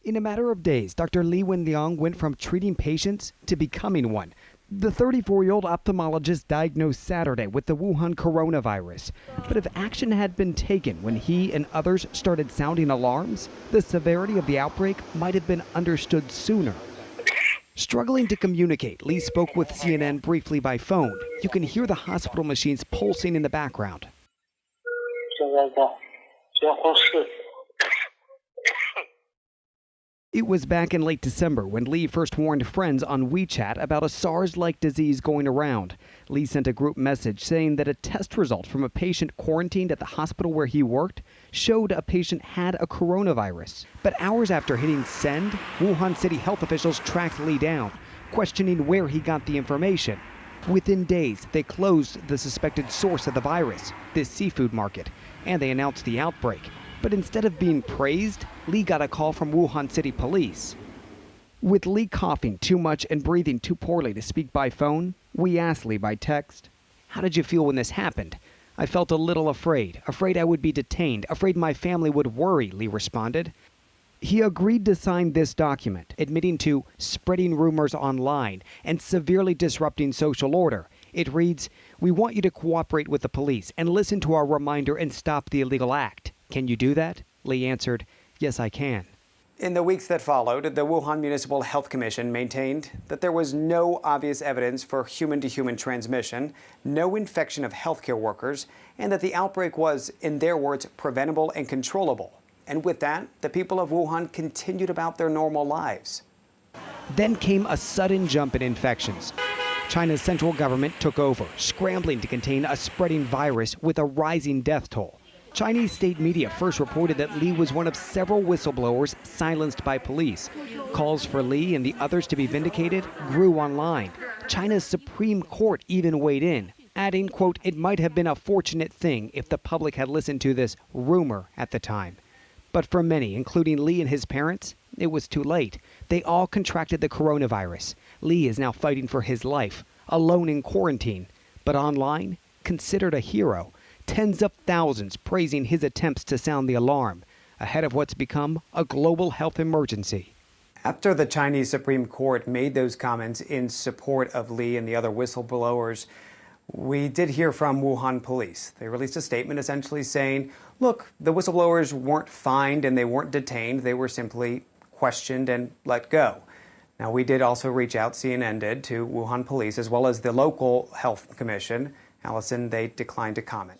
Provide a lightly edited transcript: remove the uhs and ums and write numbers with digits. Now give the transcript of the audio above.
In a matter of days, Dr. Li Wenliang went from treating patients to becoming one. The 34-year-old ophthalmologist diagnosed Saturday with the Wuhan coronavirus. But if action had been taken when he and others started sounding alarms, the severity of the outbreak might have been understood sooner. Struggling to communicate, Li spoke with CNN briefly by phone. You can hear the hospital machines pulsing in the background. It was back in late December when Li first warned friends on WeChat about a SARS-like disease going around. Li sent a group message saying that a test result from a patient quarantined at the hospital where he worked showed a patient had a coronavirus. But hours after hitting send, Wuhan city health officials tracked Li down, questioning where he got the information. Within days, they closed the suspected source of the virus, this seafood market, and they announced the outbreak. But instead of being praised, Li got a call from Wuhan City Police. With Li coughing too much and breathing too poorly to speak by phone, we asked Li by text, "How did you feel when this happened?" "I felt a little afraid I would be detained, afraid my family would worry," Li responded. He agreed to sign this document, admitting to spreading rumors online and severely disrupting social order. It reads, "We want you to cooperate with the police and listen to our reminder and stop the illegal act. Can you do that?" Li answered, "Yes, I can." In the weeks that followed, the Wuhan Municipal Health Commission maintained that there was no obvious evidence for human-to-human transmission, no infection of healthcare workers, and that the outbreak was, in their words, preventable and controllable. And with that, the people of Wuhan continued about their normal lives. Then came a sudden jump in infections. China's central government took over, scrambling to contain a spreading virus with a rising death toll. Chinese state media first reported that Li was one of several whistleblowers silenced by police. Calls for Li and the others to be vindicated grew online. China's Supreme Court even weighed in, adding, quote, "It might have been a fortunate thing if the public had listened to this rumor at the time." But for many, including Li and his parents, it was too late. They all contracted the coronavirus. Li is now fighting for his life, alone in quarantine, but online, considered a hero. Tens of thousands praising his attempts to sound the alarm, ahead of what's become a global health emergency. After the Chinese Supreme Court made those comments in support of Li and the other whistleblowers, we did hear from Wuhan police. They released a statement essentially saying, look, the whistleblowers weren't fined and they weren't detained. They were simply questioned and let go. Now, we did also reach out, CNN did, to Wuhan police as well as the local health commission. Allison, they declined to comment.